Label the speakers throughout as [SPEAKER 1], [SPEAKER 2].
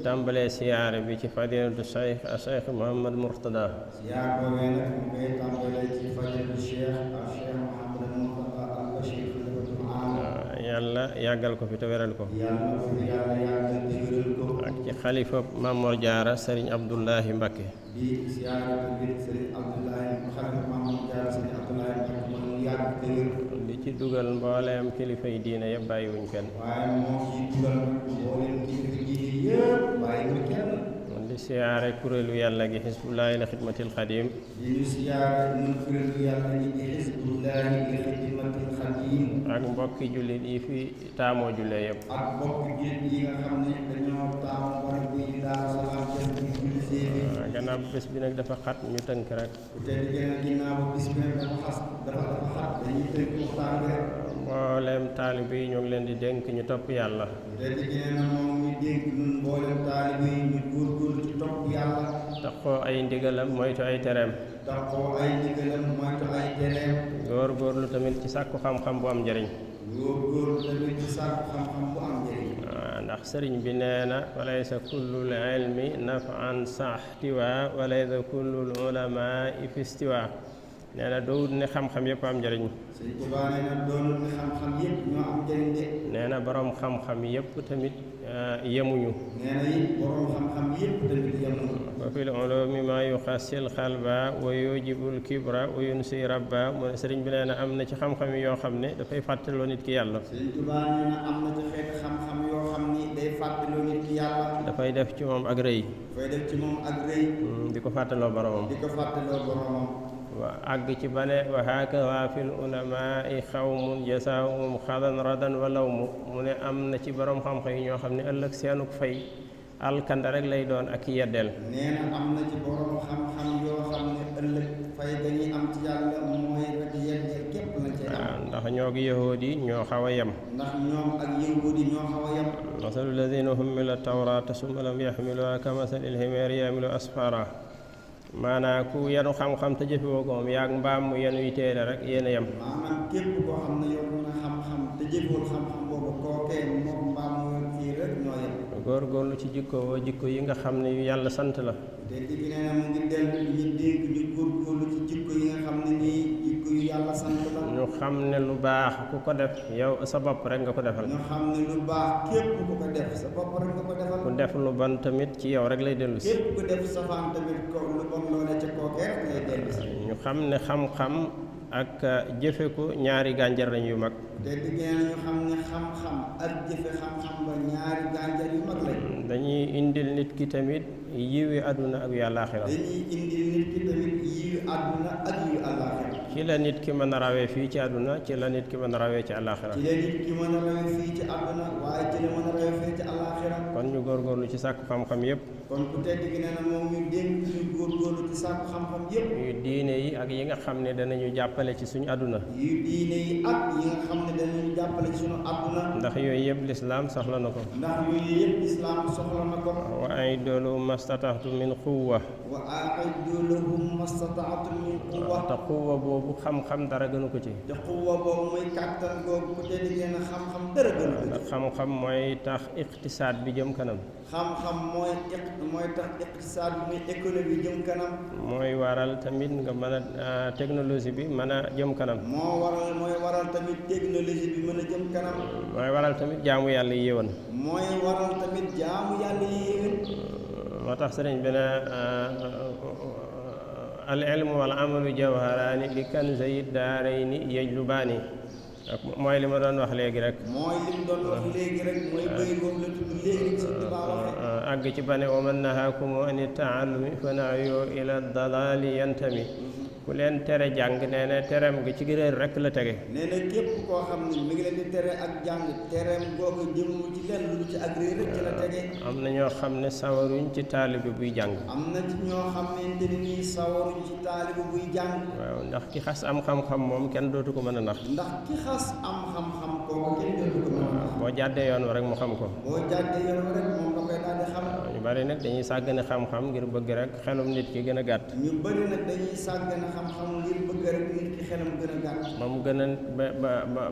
[SPEAKER 1] tàmbalee siyaare bi ci fadilatu Cheikh Mouhamad Mourtada.
[SPEAKER 2] siyaar boobee nag mu koy tàmbalee ci fadilatu Cheikh Mouhamad Mourtada al Bachir xalifatul aam.
[SPEAKER 1] yàlla yàggal ko fi te wéral ko.
[SPEAKER 2] yàlla na ko fi yàlla yàggal te wéral ko.
[SPEAKER 1] ak ci xalifa Mamor Diarra Serigne Abdoulahi Mbacké.
[SPEAKER 2] di siyaare tamit Serigne Abdoulahi xalifa Mamor Diarra Serigne Abdoulahi Mbacké moom mu yàgg te wér.
[SPEAKER 1] di ci dugal mbooleem kilifa yi diine yëpp bàyyiwuñ kenn.
[SPEAKER 2] waaye moo ciy dugal mbooleem kilifa diine yëpp bàyyiwuñ kenn.
[SPEAKER 1] di siyaare kuréelu yàlla gi xisbullaahi li xidmatil xadim.
[SPEAKER 2] di ñu siyaare ñun kuréelu yàlla gi di xisbullaahi li xidmatil xadim.
[SPEAKER 1] ak mbokki jullit yi fi taamoo jullee yëpp.
[SPEAKER 2] ak mbokki jullit yi nga xam ne dañoo taamu barab bi di Daaru Salaam def di julli seeni.
[SPEAKER 1] gannaaw bés bi nag dafa xat ñu tënk rek.
[SPEAKER 2] te di gën a ginnaaw ba bis bi nag dafa xat dañuy tënk waxtaan bi rek.
[SPEAKER 1] mboolem taalibe yi ñoo ngi leen di dénk ñu topp yàlla.
[SPEAKER 2] te di gën a moom ñu dénk ñun mboolem taalibe yi ñu góorgóorlu ci topp yàlla.
[SPEAKER 1] taxoo ay ndigalam moytu ay tereem.
[SPEAKER 2] taxoo ay ndigalam moytu ay tereem.
[SPEAKER 1] góorgóorlu tamit ci sàkku xam-xam bu am njëriñ.
[SPEAKER 2] góorgóorlu tamit ci sàkku xam-xam bu am njëriñ.
[SPEAKER 1] ndax sëriñ bi nee na walaysa kullul ilmi nafan saxtiwa walaysa kullul ulamai fi istiwa. nee na doowut ne xam-xam yëpp am njëriñ.
[SPEAKER 2] Sëriñ Tuubaa nee na doonul ne xam-xam yëpp ñoo am njëriñ de.
[SPEAKER 1] nee na borom xam-xam yëpp tamit yemuñu.
[SPEAKER 2] nee na it borom xam-xam yëpp tamit yemuñu.
[SPEAKER 1] wa fil ulumi ma yuxassil xalba wa yujibul kibra wa yunsi rabba mu ne sëriñ bi nee na am na ci xam-xam yi yoo xam ne dafay fàttaloo nit ki yàlla.
[SPEAKER 2] Sëriñ Tuubaa nee na am na ci xeeti xam-xam yoo xam ni day fàttaloo nit ki yàlla.
[SPEAKER 1] dafay def ci moom ak rëy.
[SPEAKER 2] dafay def ci moom ak rëy.
[SPEAKER 1] di ko fàttaloo boromam.
[SPEAKER 2] di ko fàttaloo boromam.
[SPEAKER 1] wa àgg ci bane wa hakaza fil ulamai xawmun jasaahum xadan radan walaw mu ne am na ci borom xam-xam yi ñoo xam ne ëllëg seenuk fay alkanda rek lay doon ak yeddeel.
[SPEAKER 2] nee na am na ci borom xam-xam yoo xam ne ëllëg fay dañuy am ci yàlla mooy rek yeddeel képp lañ cay am.
[SPEAKER 1] ndax ñoo gi yahuud yi ñoo xaw a yem.
[SPEAKER 2] ndax ñoom ak yahuud yi ñoo xaw a yem.
[SPEAKER 1] masalu alladina hummila tawrata summa lam yaxmiluha ka masalil himaari yaxmilu asfara. maanaam ku yenu xam-xam te jëfewoo ko moom yaag mbaam mu yenu yi téere rek yéen a yem.
[SPEAKER 2] maanaam képp koo xam ne yor na xam-xam te jëfewul xam-xam boobu kookee moom mbaam mu yor fii rek ñoo yem.
[SPEAKER 1] góorgóorlu ci jikko yi nga xam ne yu yàlla sant la.
[SPEAKER 2] te digg nee na mu ngi dellu ñu dégg ñu góorgóorlu ci jikko yi nga xam ne nii jikko yu yàlla sant la.
[SPEAKER 1] ñu xam ne lu baax ku ko def yow sa bopp rek nga ko defal.
[SPEAKER 2] ñu xam ne lu baax képp ku ko def sa bopp rek nga ko defal.
[SPEAKER 1] ku def lu bon tamit ci yow rek lay dellu si.
[SPEAKER 2] képp ku def safaan tamit ko lu bon loolee ca kookee rek lay dellu si.
[SPEAKER 1] ñu xam ne xam-xam ak jëfe ko ñaari gànjar lañ yu mag.
[SPEAKER 2] te digg nee na ñu xam ne xam-xam ak jëfe xam-xam ba ñaari gànjar yu mag lañ.
[SPEAKER 1] dañuy indil nit ki tamit yiwi àdduna ak yu àllaaxira.
[SPEAKER 2] dañuy indil nit ki tamit yiwi àdduna ak yiwi àllaaxira.
[SPEAKER 1] ci la nit ki mën a rawee fii ci àdduna ci la nit ki mën a rawee ci àllaaxira.
[SPEAKER 2] ci la nit ki mën a rawee fii ci àdduna waaye ci la mën a rawee fii ci àllaaxira.
[SPEAKER 1] kon ñu góorgóorlu ci sàkku xam-xam yépp.
[SPEAKER 2] kon ku tedd gi nee na moom ñu dénk ñu góorgóorlu ci sàkku xam-xam yépp.
[SPEAKER 1] yu diine yi ak yi nga xam ne danañu jàppale ci suñu àdduna.
[SPEAKER 2] yu diine yi ak yi nga xam ne danañu jàppale ci suñu àdduna.
[SPEAKER 1] ndax yooyu yëpp lislaam soxla na ko.
[SPEAKER 2] ndax yooyu yëpp islaam soxla na ko.
[SPEAKER 1] wa a'iddu lahum mastataatu min quwwa.
[SPEAKER 2] wa a'iddu lahum mastataatu min quwwa.
[SPEAKER 1] te quwwa boobu xam-xam dara gënu ko ci.
[SPEAKER 2] te quwwa boobu mooy kàttan googu ku tedd gi nee na xam-xam dara gënu ko ci.
[SPEAKER 1] ndax xam-xam mooy tax iqtisaad bi jëm kanam.
[SPEAKER 2] xam-xam mooy tax iqtisaad bi muy économie jëm kanam.
[SPEAKER 1] mooy waral tamit nga mën a technologie bi mën a jëm kanam.
[SPEAKER 2] mooy waral tamit technologie bi mën a jëm kanam.
[SPEAKER 1] mooy waral tamit jaamu yàlla yi yéwén.
[SPEAKER 2] mooy waral tamit jaamu yàlla yi yéwén.
[SPEAKER 1] moo tax sëriñ bi ne al ilmu wal amalu jawharaani li kanzayi daarayni yajlubaani mooy li ma doon wax léegi rek.
[SPEAKER 2] mooy li mu doon wax léegi rek mooy bëy boobu la tudd léegi ci Tuubaa waxee.
[SPEAKER 1] àgg ci bane wa man nahaakum ani taallumi fa nahyu ila dalaali yantami ku leen tere jàng nee na tereem gi ci réer rek la tege.
[SPEAKER 2] nee na képp koo xam ne mi ngi leen di tere ak jàng tereem googu jëmmu ci lenn lu ci ak réer rek ci la tege.
[SPEAKER 1] am na ñoo xam ne sawaruñ ci taalibe buy jàng.
[SPEAKER 2] am na ci ñoo xamante ne nii sawaruñ ci taalibe buy jàng.
[SPEAKER 1] waaw ndax ki xas am xam-xam moom kenn dootu ko mën a nax.
[SPEAKER 2] ndax ki xas am xam-xam kooku kenn dootu ko mën a nax.
[SPEAKER 1] boo jàddee yoon wa rek mu xam ko.
[SPEAKER 2] boo jàddee yoon rek moom da koy daal di xam.
[SPEAKER 1] ñu bari nag dañuy sàggane xam-xam ngir bëgg rek xelum nit ki gën a gàtt.
[SPEAKER 2] ñu bari nag dañuy sàggane xam-xam ngir bëgg rek nit ki xelam gën a gàtt.
[SPEAKER 1] ba mu gën a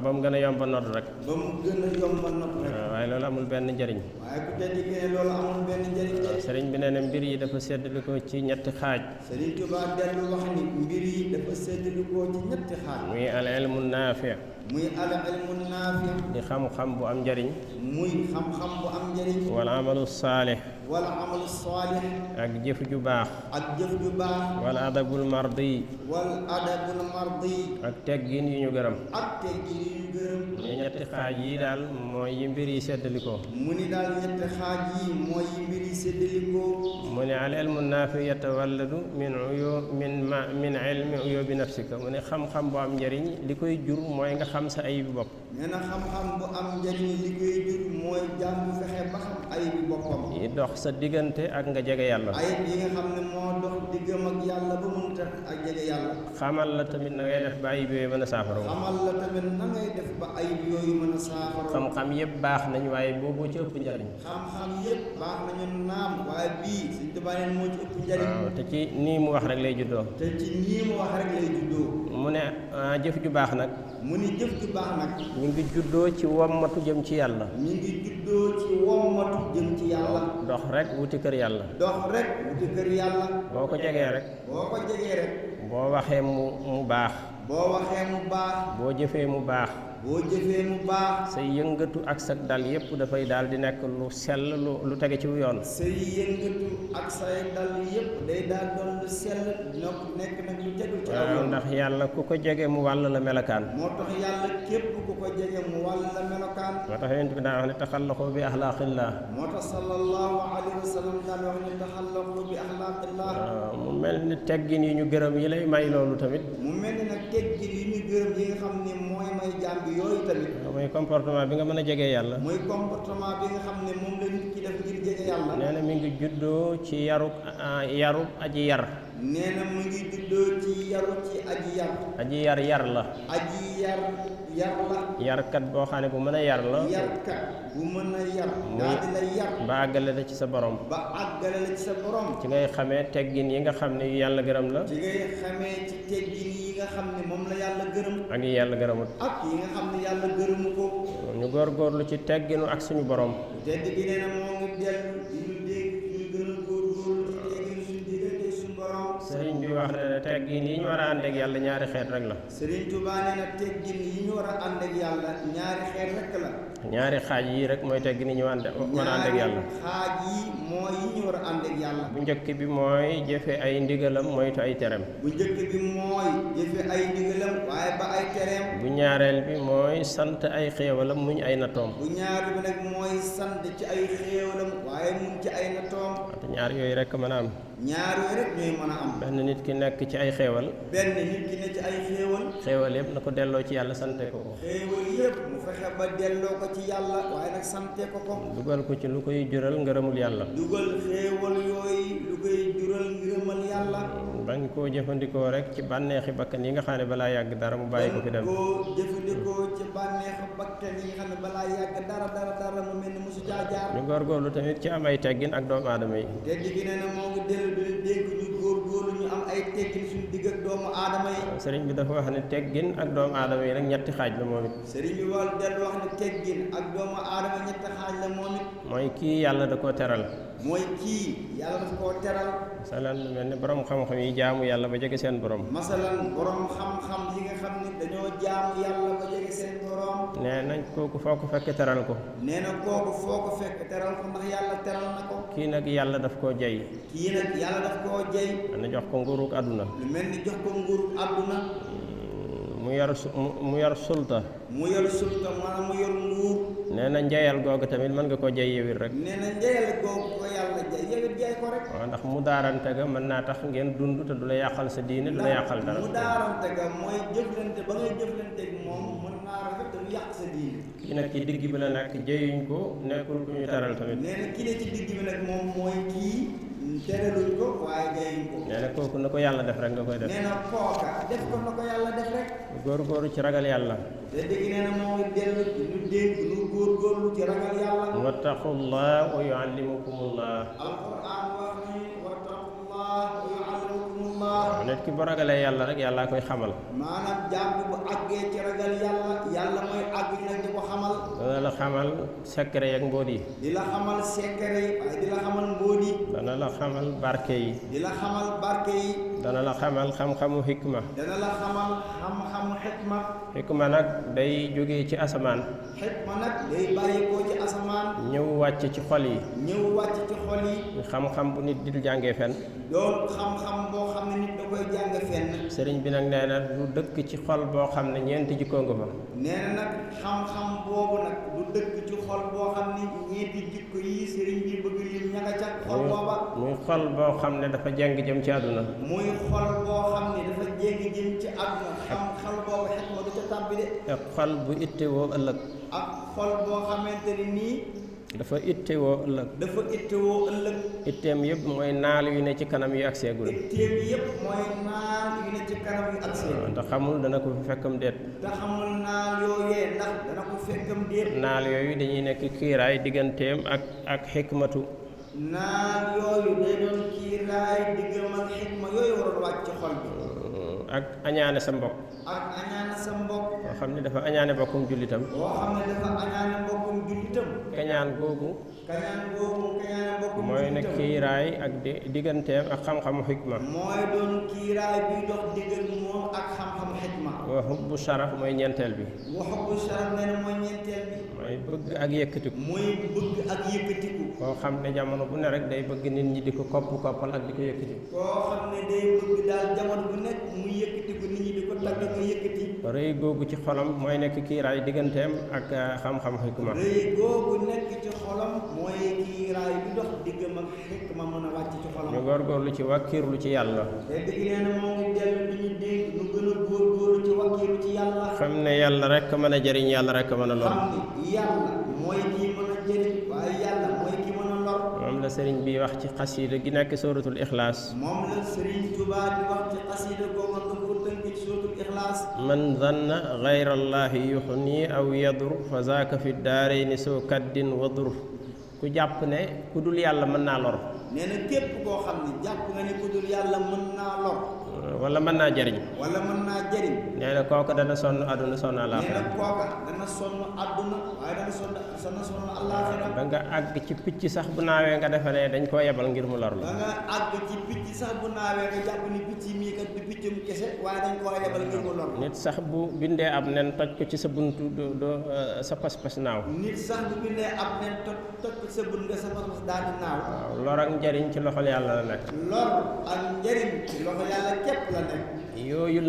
[SPEAKER 1] ba mu gën a yomb a nodd rek.
[SPEAKER 2] ba mu gën a yomb a nodd rek.
[SPEAKER 1] waaye loolu amul benn njëriñ.
[SPEAKER 2] waaye ku tedd ki ne loolu amul benn njëriñ.
[SPEAKER 1] sëriñ bi nee na mbir yi dafa séddale ko ci ñetti xaaj.
[SPEAKER 2] Sëriñ Tuubaa dellu wax ni mbir yi dafa séddale ko ci ñetti xaaj.
[SPEAKER 1] muy al ilmu naafi.
[SPEAKER 2] muy al ilmu naafi.
[SPEAKER 1] di xam-xam bu am njëriñ.
[SPEAKER 2] muy xam-xam bu am njëriñ.
[SPEAKER 1] wal amalu saalih.
[SPEAKER 2] wal amalu saalih.
[SPEAKER 1] ak jëf ju baax.
[SPEAKER 2] ak jëf ju baax.
[SPEAKER 1] wal adabul mardi.
[SPEAKER 2] wal adabul mardi.
[SPEAKER 1] ak teggin yu ñu gërëm.
[SPEAKER 2] ak teggin yu ñu gërëm.
[SPEAKER 1] ñetti xaaj yi daal mooy yi mbir yi séddalikoo.
[SPEAKER 2] mu ni daal ñetti xaaj yi mooy yi mbir yi séddalikoo.
[SPEAKER 1] mu ne al ilmu naafi yatawalladu min ilmi uyubi nafsika. mu ne xam-xam bu am njëriñ li koy jur mooy nga xam sa ayibi bopp.
[SPEAKER 2] nee na xam-xam bu am njëriñ li koy jur mooy jàmm fexe ba xam ayibi boppam.
[SPEAKER 1] yi dox sa diggante ak nga jege yàlla.
[SPEAKER 2] ayib yi nga xam ne moo dox diggam ak yàlla ba mun tax ak jege yàlla.
[SPEAKER 1] xamal la tamit na ngay def ba ayib yooyu mën a saafara.
[SPEAKER 2] xamal la tamit na ngay def ba ayib yooyu mën a saafara.
[SPEAKER 1] xam-xam yëpp baax nañ waaye boobu ci ëpp njëriñ.
[SPEAKER 2] xam-xam yëpp baax nañu naam waaye bii Sëñ Tuubaa neen moo ci ëpp njëriñ.
[SPEAKER 1] waaw te ci nii mu wax rek lay juddoo.
[SPEAKER 2] te ci nii mu wax rek lay juddoo.
[SPEAKER 1] mu ne jëf ju baax nag.
[SPEAKER 2] mu ni jëf ju baax nag.
[SPEAKER 1] mi ngi juddoo ci wommatu jëm ci yàlla.
[SPEAKER 2] mi ngi juddoo ci wommatu jëm ci yàlla.
[SPEAKER 1] dox rek wuti kër yàlla.
[SPEAKER 2] dox rek wuti kër yàlla.
[SPEAKER 1] boo ko jegee rek.
[SPEAKER 2] boo ko jegee rek.
[SPEAKER 1] boo waxee mu baax.
[SPEAKER 2] boo waxee mu baax.
[SPEAKER 1] boo jëfee mu baax.
[SPEAKER 2] boo jëfee mu baax.
[SPEAKER 1] say yëngatu ak sa dal yépp dafay daal di nekk lu sell lu tege ci yoon.
[SPEAKER 2] say yëngatu ak say dal yépp day daal doon lu sell nekk nag lu tegu ci yoon.
[SPEAKER 1] ndax yàlla ku ko jege mu wàll la melokaan.
[SPEAKER 2] moo tax yàlla képp ku ko jege mu wàll la melokaan.
[SPEAKER 1] moo tax yonent bi daan wax ne taxallaqu bi axlaaqillah.
[SPEAKER 2] moo tax sallallahu alayhi wa sallam daan wax ne taxallaqu bi axlaaqillah.
[SPEAKER 1] mu mel ni teggin yi ñu gërëm yi lay may loolu tamit.
[SPEAKER 2] mu mel ni nag teggin yi ñu gërëm yi nga xam ne mooy may jàng yooyu tamit.
[SPEAKER 1] mooy comportement bi nga mën a jegee yàlla.
[SPEAKER 2] mooy comportement bi nga xam ne moom la nit ki def ngir jege yàlla.
[SPEAKER 1] nee na mi ngi juddoo ci yarub aji yar.
[SPEAKER 2] nee na mu ngi juddoo ci yaru ci aji yar.
[SPEAKER 1] aji yar la.
[SPEAKER 2] aji yar la.
[SPEAKER 1] yarkat boo xam ne bu mën a yar la.
[SPEAKER 2] yarkat bu mën a yar. daal di la yar.
[SPEAKER 1] ba àggale la ci sa borom.
[SPEAKER 2] ba àggale la ci sa borom.
[SPEAKER 1] ci ngay xamee teggin yi nga xam ne yu yàlla gërëm la.
[SPEAKER 2] ci ngay xamee ci teggin yi nga xam ne moom la yàlla gërëm.
[SPEAKER 1] ak yi yàlla gërëmut.
[SPEAKER 2] ak yi nga xam ne yàlla gërëmu ko.
[SPEAKER 1] ñu góorgóorlu ci tegginu ak suñu borom.
[SPEAKER 2] tedd gi nee na moo ngi dellu di ñu dégg ñu gën a góorgóorlu ci teggin suñu diggante suñu borom.
[SPEAKER 1] sëriñ bi wax na ne teggin yi ñu war a ànd ak yàlla ñaari xeet rek la.
[SPEAKER 2] Sëriñ Tuubaa nee na teggin yi ñu war a ànd ak yàlla ñaari xeet rek la.
[SPEAKER 1] ñaari xaaj yii rek mooy teggin yi ñu war a ànd ak yàlla.
[SPEAKER 2] xaaj yi mooy yi ñu war a ànd ak yàlla.
[SPEAKER 1] bu njëkk bi mooy jëfe ay ndigalam moytu ay tereem.
[SPEAKER 2] bu njëkk bi mooy jëfe ay ndigalam waaye ba ay tereem.
[SPEAKER 1] bu ñaareel bi mooy sant ay xéewalam muñ ay nattoom.
[SPEAKER 2] bu ñaareel bi nag mooy sant ci ay xéewalam waaye muñ ci ay nattoom.
[SPEAKER 1] te ñaar yooyu rek mën a am.
[SPEAKER 2] ñaar yooyu rek ñooy mën a am.
[SPEAKER 1] benn nit ki nekk ci ay xéewal.
[SPEAKER 2] benn nit ki ne ci ay xéewal.
[SPEAKER 1] xéewal yëpp na ko delloo ci yàlla sante ko ko.
[SPEAKER 2] xéewal yëpp mu fexe ba delloo ko ci yàlla waaye nag sante ko ko.
[SPEAKER 1] dugal ko ci lu koy jural ngërëmul yàlla.
[SPEAKER 2] dugal xéewal yooyu lu koy jural ngërëmal yàlla.
[SPEAKER 1] bañ koo jëfandikoo rek ci bànneexi bakkan yi nga xam ne balaa yàgg dara mu bàyyi ko fi dem.
[SPEAKER 2] bañ koo jëfandikoo ci bànneexi bakkan yi nga xam ne balaa yàgg dara mu mel ni mosu caa jaar.
[SPEAKER 1] ñu góorgóorlu tamit ci am ay teggin ak doomu aadama yi.
[SPEAKER 2] te digg nee na moo ngi dellu di dégg ñu góorgóorlu ñu am ay teggin suñu digg ak doomu aadama yi.
[SPEAKER 1] sëriñ bi dafa wax ne teggin ak doomu aadama yi rek ñetti xaaj la moom it.
[SPEAKER 2] sëriñ bi wàllu dellu wax ne teggin ak doomu aadama ñetti xaaj la moom it.
[SPEAKER 1] mooy kii yàlla da koo teral.
[SPEAKER 2] mooy kii yàlla daf koo teral.
[SPEAKER 1] masalan lu mel ne borom xam-xam yi jaamu yàlla ba jege seen borom.
[SPEAKER 2] masalan borom xam-xam yi nga xam ne dañoo jaamu yàlla ba jege seen borom.
[SPEAKER 1] nee nañ kooku foo ko fekk teral ko.
[SPEAKER 2] nee na kooku foo ko fekk teral ko ndax yàlla teral na ko.
[SPEAKER 1] kii nag yàlla daf koo jey.
[SPEAKER 2] kii nag yàlla daf koo jey.
[SPEAKER 1] na jox ko nguurug àdduna.
[SPEAKER 2] lu mel ni jox ko nguurug àdduna.
[SPEAKER 1] mu yor sulta.
[SPEAKER 2] mu yor sulta maanaam mu yor nguur.
[SPEAKER 1] nee na njeyal googu tamit mën nga koo jey yewit rek.
[SPEAKER 2] nee na njeyal googu ko yàlla jey yewit jey ko rek.
[SPEAKER 1] waaw ndax mu daarante ga mën naa tax ngeen dund te du la yàqal sa diine du la yàqal dara.
[SPEAKER 2] mu daarante ga mooy jëflante ba ngay jëflante ak moom mën naa rafet te du yàq sa diine.
[SPEAKER 1] kii nag ci digg bi la nekk jeyuñ ko nekkul ku ñu teral tamit.
[SPEAKER 2] nee na kii ne ci digg bi nag moom mooy kii tereluñ ko waaye jayuñ ko.
[SPEAKER 1] nee na kooku na ko yàlla def rek nga koy def.
[SPEAKER 2] nee na kooka def ko na ko yàlla def rek.
[SPEAKER 1] góor-góoru ci ragal yàlla.
[SPEAKER 2] te dégg nee na moo ngi dellu ñu dégg ñu góor-góorlu ci ragal yàlla.
[SPEAKER 1] wattaqullah wa yuallimukumullah.
[SPEAKER 2] alquran wax ni wattaqullah wa yuallimukumullah.
[SPEAKER 1] nit ki bu ragalee yàlla rek yàlla koy xamal.
[SPEAKER 2] maanaam jàmm bu àggee ci ragal yàlla yàlla mooy àgg nag di ko xamal.
[SPEAKER 1] dana la xamal secret yi ak mbóot yi.
[SPEAKER 2] di la xamal secret yi waaye di la xamal mbóot yi.
[SPEAKER 1] dana la xamal barke yi.
[SPEAKER 2] di la xamal barke yi.
[SPEAKER 1] dana la xamal xam-xamu xikma.
[SPEAKER 2] dana la xamal xam-xamu xikma.
[SPEAKER 1] xikma nag day jógee ci asamaan.
[SPEAKER 2] xikma nag day bàyyikoo ci asamaan.
[SPEAKER 1] ñëw wàcc ci xol yi.
[SPEAKER 2] ñëw wàcc ci xol yi.
[SPEAKER 1] xam-xam bu nit di jàngee fenn.
[SPEAKER 2] doon xam-xam boo xam ne nit da koy jàng fenn.
[SPEAKER 1] sëriñ bi nag nee na du dëkk ci xol boo xam ne ñeenti jikkoo nga fa.
[SPEAKER 2] nee na nag xam-xam boobu nag du dëkk ci xol boo xam ne ñeenti jikko yi sëriñ bi bëgg lim ña nga ca xol booba.
[SPEAKER 1] muy xol boo xam ne dafa jeng jëm ci àdduna.
[SPEAKER 2] muy xol boo xam ne dafa jéggi jëm ci àdduna. xam xol boobu xikma du ca tàbbi de.
[SPEAKER 1] ak xol bu ittewoo ëllëg.
[SPEAKER 2] ak xol boo xamante ni nii.
[SPEAKER 1] dafa ittewoo ëllëg.
[SPEAKER 2] dafa ittewoo ëllëg.
[SPEAKER 1] itteem yëpp mooy naal yu ne ci kanam yu ak seegul.
[SPEAKER 2] itteem yëpp mooy naal yu ne ci kanam yu ak seegul.
[SPEAKER 1] te xamul dana ko fi fekkam déet.
[SPEAKER 2] te xamul naal yooyee ndax dana ko fekkam déet.
[SPEAKER 1] naal yooyu dañuy nekk kiiraay digganteem ak xikmatu.
[SPEAKER 2] naal yooyu day doon kiiraay diggam ak xikma yooyu waroon wàcc ci xol bi.
[SPEAKER 1] ak añaane sa mbokk.
[SPEAKER 2] ak añaane sa mbokk.
[SPEAKER 1] boo xam ne dafa añaane mbokkum jullitam.
[SPEAKER 2] boo xam ne dafa añaane mbokkum jullitam.
[SPEAKER 1] kañaan googu.
[SPEAKER 2] kañaan googu kañaane mbokkum
[SPEAKER 1] mooy
[SPEAKER 2] jullitam.
[SPEAKER 1] ne kiiraay ak digganteem ak xam-xamu xikma.
[SPEAKER 2] mooy doon kiiraay bi dox diggal moom ak xam-xamu xikma.
[SPEAKER 1] wa hubbu sharaf mooy ñeenteel bi.
[SPEAKER 2] wa hubbu sharaf nee na mooy ñeenteel bi.
[SPEAKER 1] mooy bëgg ak yëkkatiku.
[SPEAKER 2] mooy bëgg ak yëkkatiku.
[SPEAKER 1] koo xam ne jamono bu ne rek day bëgg nit ñi di ko koppal ak di ko yëkkati.
[SPEAKER 2] koo xam ne day bëgg daal jamono bu nekk muy yëkkatiku nit ñi di ko tagg ko yëkkati.
[SPEAKER 1] rëy googu ci xolam mooy nekk kiiraay digganteem ak xam-xam xikma.
[SPEAKER 2] rëy googu nekk ci xolam mooy kiiraay bi dox diggam ak xikma mën a wàcc ci xolam.
[SPEAKER 1] ñu góorgóorlu ci wàkkiirlu ci yàlla.
[SPEAKER 2] te digg nee na moo ngi dellu di ñu dégg ñu gën a góorgóorlu ci wàkkiirlu ci yàlla.
[SPEAKER 1] xam ne yàlla rek mën a jëriñ yàlla rek mën a lor.
[SPEAKER 2] xam ni yàlla mooy kii mën a jëriñ waaye yàlla mooy kii mën a lor.
[SPEAKER 1] moom la sëriñ bi wax ci xasiida gi nekk suratul ixlaas.
[SPEAKER 2] moom la sëriñ Tuubaa di wax ci xasiida googu nga ko tënk ci suratul ixlaas.
[SPEAKER 1] man zanna gayra allahi yuxni aw yadur fa zaaka fi daarayni soo kaddin wadur. ku jàpp ne ku dul yàlla mën naa lor.
[SPEAKER 2] nee na képp koo xam ne jàpp nga ne ku dul yàlla mën naa lor.
[SPEAKER 1] wala mën naa jëriñ.
[SPEAKER 2] wala mën naa jëriñ.
[SPEAKER 1] nee na kooku dana sonn àdduna sonn
[SPEAKER 2] nee
[SPEAKER 1] àllaaxira.
[SPEAKER 2] na kooka dana sonn àdduna waaye dana sonn àllaaxira.
[SPEAKER 1] ba nga àgg ci picc sax bu naawee nga defe ne dañ koo yebal ngir mu lor
[SPEAKER 2] ba
[SPEAKER 1] la.
[SPEAKER 2] nga àgg ci picc sax bu naawee nga jàpp ni picc mii kat du piccum kese waaye dañ koo yebal ngir mu lor.
[SPEAKER 1] nit sax bu bindee ab nen toj ko ci sa buntu doo sa pas-pas naaw.
[SPEAKER 2] nit sax bu bindee ab nen toj ko sa bun nga sa pas-pas daal di naaw.
[SPEAKER 1] waaw lor ak njariñ ci loxol yàlla la nekk.
[SPEAKER 2] lor ak njëriñ ci loxo yàlla képp la nekk.
[SPEAKER 1] yooyu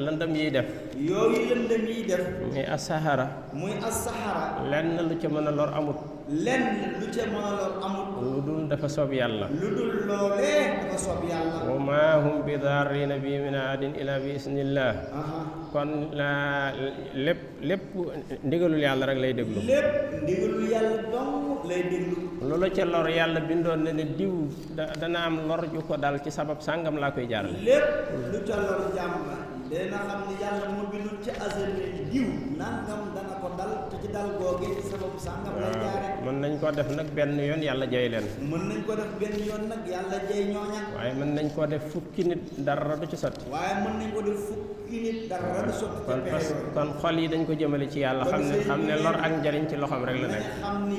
[SPEAKER 1] lëndëm yiy def.
[SPEAKER 2] yooyu lëndëm yi def.
[SPEAKER 1] muy asahara.
[SPEAKER 2] muy as-saxara.
[SPEAKER 1] lenn lu ca mën a lor amut.
[SPEAKER 2] lenn lu ca mën a lor amut.
[SPEAKER 1] lu dul dafa soob yàlla.
[SPEAKER 2] lu dul loolee dafa soob yàlla.
[SPEAKER 1] wa maa hum bi daarina bi min ahadin illa bi isnillah. kon lépp ndigalul yàlla rek lay déglu.
[SPEAKER 2] lépp ndigalul yàlla dong lay déglu.
[SPEAKER 1] loolu ca lor yàlla bindoon na ne diw dana am lor ju ko dal ci sabab sàngam laa koy jaarale.
[SPEAKER 2] lépp lu ca lor jàmm dina xam ne yàlla mu bindul ci azal ne diw nangam dana ko dal te ci dal googe ci sababu sàngam lay jaare.
[SPEAKER 1] mën nañ koo def nag benn yoon yàlla jay leen.
[SPEAKER 2] mën nañ ko def benn yoon nag yàlla jay ñooña.
[SPEAKER 1] waaye mën nañ koo def fukki nit dara du ci sotti.
[SPEAKER 2] waaye mën nañ ko def fukki nit dara du sotti ca pexe yooyu.
[SPEAKER 1] kon xol yi dañ ko jëmale ci yàlla xam ne lor ak njariñ ci loxoom rek la nekk.
[SPEAKER 2] xam ni